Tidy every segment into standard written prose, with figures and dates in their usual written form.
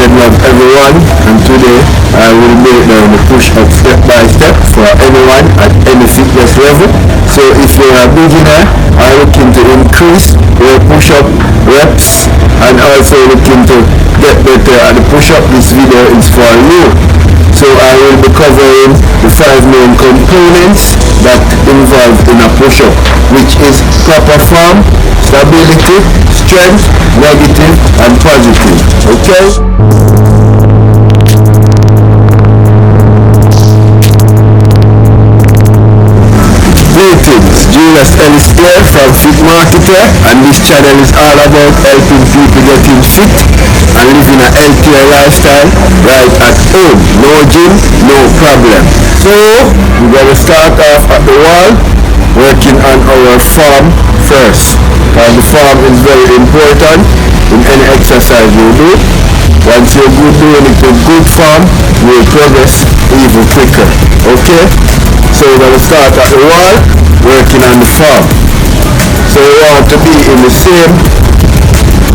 and love everyone, and today I will break down the push-up step by step for anyone at any fitness level. So if you're a beginner or looking to increase your push-up reps and also looking to get better at the push-up, this video is for you. So I will be covering the 5 main components that involved in a push-up, which is proper form, stability, strength, negative and positive. Okay? Greetings, Julius Ellis here from Fit Marketer, and this channel is all about helping people getting fit and living a healthier lifestyle right at home. No gym, no problem. So we're going to start off at the wall, working on our form first. And the form is very important in any exercise you do. Once you're doing it with good form, you will progress even quicker. Okay? So we're going to start at the wall, working on the form. So you want to be in the same,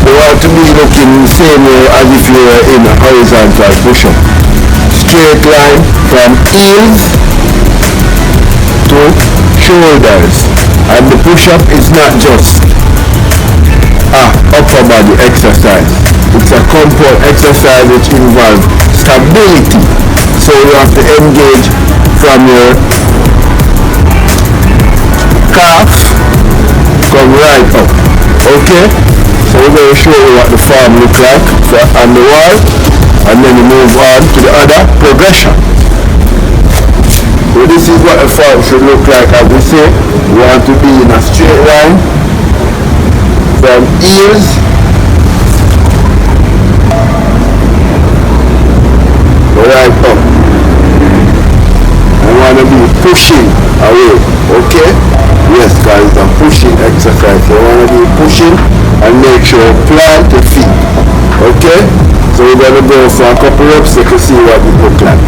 you want to be looking in the same way as if you were in a horizontal push-up. Straight line from heels to shoulders. And the push-up is not just upper body exercise. It's a compound exercise which involves stability. So you have to engage from your calf, come right up. Okay? So we're going to show you what the form looks like on the wall, and then we move on to the other progression. So this is what a form should look like. As we say, we want to be in a straight line from heels right up. I want to be pushing away. Okay? Yes guys, it's a pushing exercise. You want to be pushing and make sure you plant your feet. Okay? So we're going to go for a couple reps so you can see what it looks like.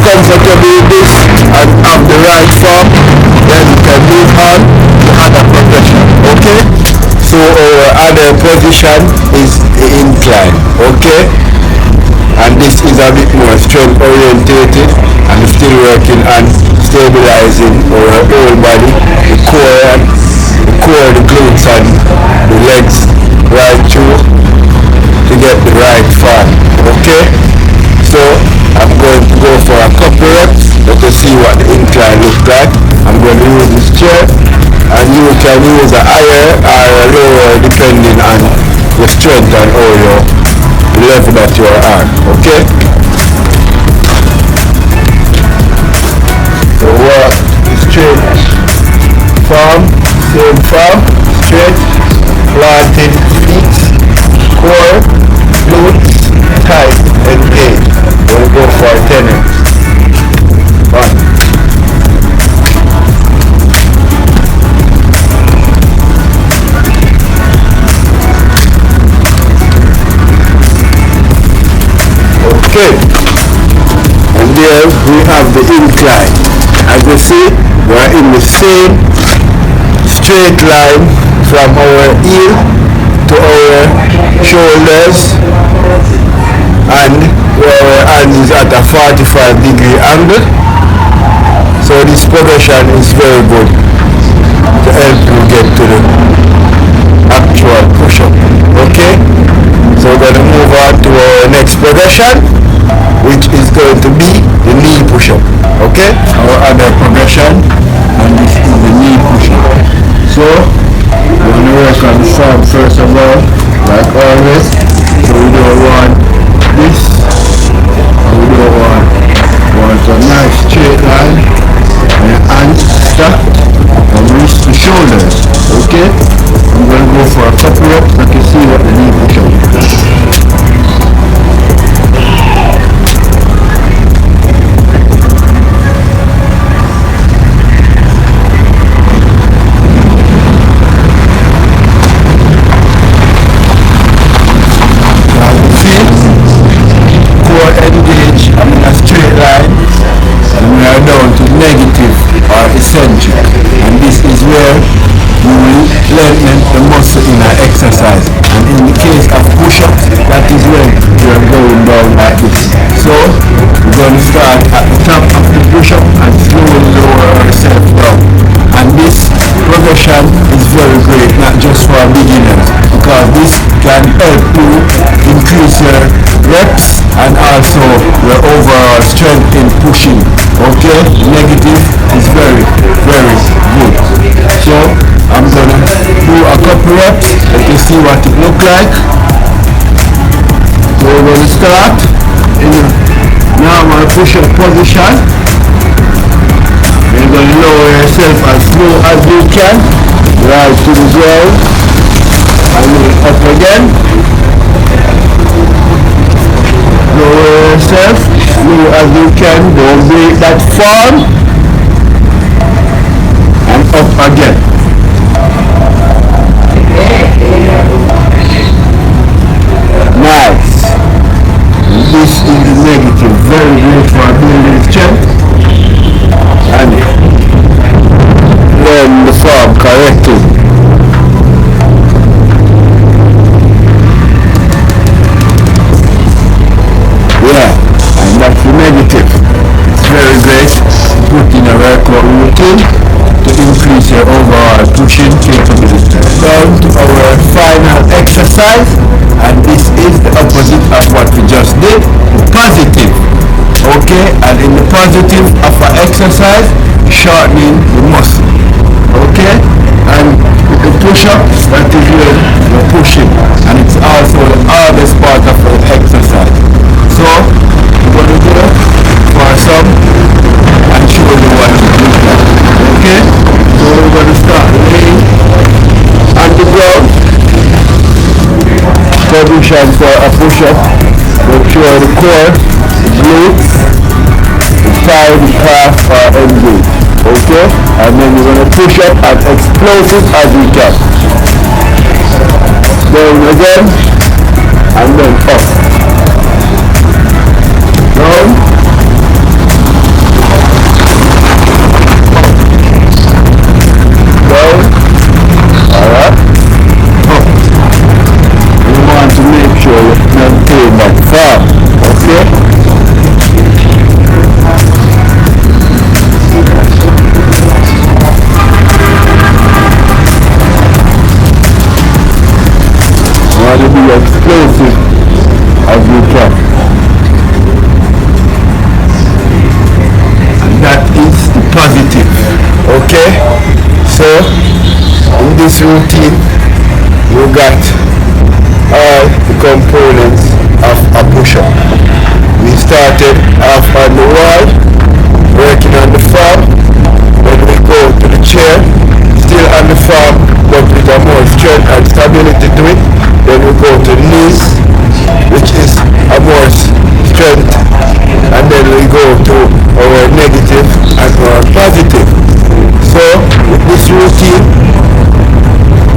Comfortable with this and have the right form, then you can move on to other progression. Okay? So our other position is the incline. Okay? And this is a bit more strength orientated, and we're still working on stabilizing our whole body, the core, the glutes and the legs right through to get the right form. Okay? So I'm going to go for a couple reps to see what the incline looks like. I'm going to use this chair, and you can use a higher or a lower depending on your strength and all your level that you are on. Okay? So work straight form, same form, straight, planted feet, core, glutes, tight, engage. We'll go for 10 reps. 1. Okay. And there we have the incline. As you see, we're in the same straight line from our heel to our shoulders, and our hand is at a 45-degree angle. So this progression is very good to help you get to the actual push-up. Okay? So we're going to move on to our next progression, which is going to be the knee push-up. Okay? Our other progression, and this is the knee push-up. So we're going to work on the form first of all, like always. So we don't want this, and we don't want a nice straight line, and your hands stacked from wrist to shoulders. Okay? I'm going to go for a couple reps so you can see what the knee push-up is. As you see, So we're going to start at the top of the push-up and slowly lower ourselves down. And this progression is very great, not just for beginners, because this can help you increase your reps and also your overall strength in pushing. Okay, negative is very good. So I'm gonna do a couple reps. Let you see what it look like. So we're gonna start in a normal push-up position. You're going to lower yourself as slow as you can, right to the ground, and then up again. Lower yourself slow as you can, don't break that form, and up again. Nice. This is the negative, very great for building strength and learn the form correctly. Yeah, and that's the negative. It's very great to put in a workout routine to increase your overall pushing capability. Down to our final exercise, and this is the opposite of what we just did, the positive. Okay, and in the positive of an exercise, shortening the muscle. Okay, and with the push-up, that is when you're pushing, and it's also the hardest part of the exercise. So we're going to go for some and show you what it looks like. Okay, so we're going to start laying on the ground. Position for a push-up. Make sure the core, the glutes, the thigh, the calf are engaged. Okay, and then you're going to push up as explosive as you can. Down again, and then up. Down. Down. Alright. Up. You want to make sure you maintain that form. Okay? To be explosive as you can, and that is the positive. Okay, so in this routine you got all the components of a push-up. We started off on the wall, working on the form, then we go to the chair, still on the form but with a more strength and stability to it. Then we go to knees, which is a more strength, and then we go to our negative and our positive. So with this routine,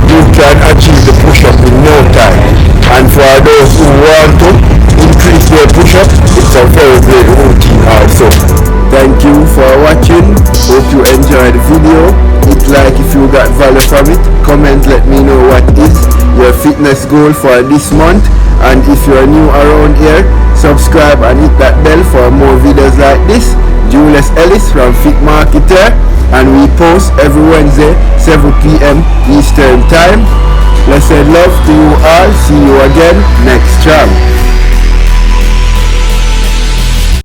you can achieve the push-up in no time. And for those who want to increase their push-up, it's a very great routine also. Thank you for watching. Hope you enjoyed the video. Hit like if you got value from it. Comment, let me know what is your fitness goal for this month. And if you're new around here, subscribe and hit that bell for more videos like this. Julius Ellis from Fit Marketer, and we post every Wednesday 7 p.m. Eastern Time. Blessed love to you all. See you again next time.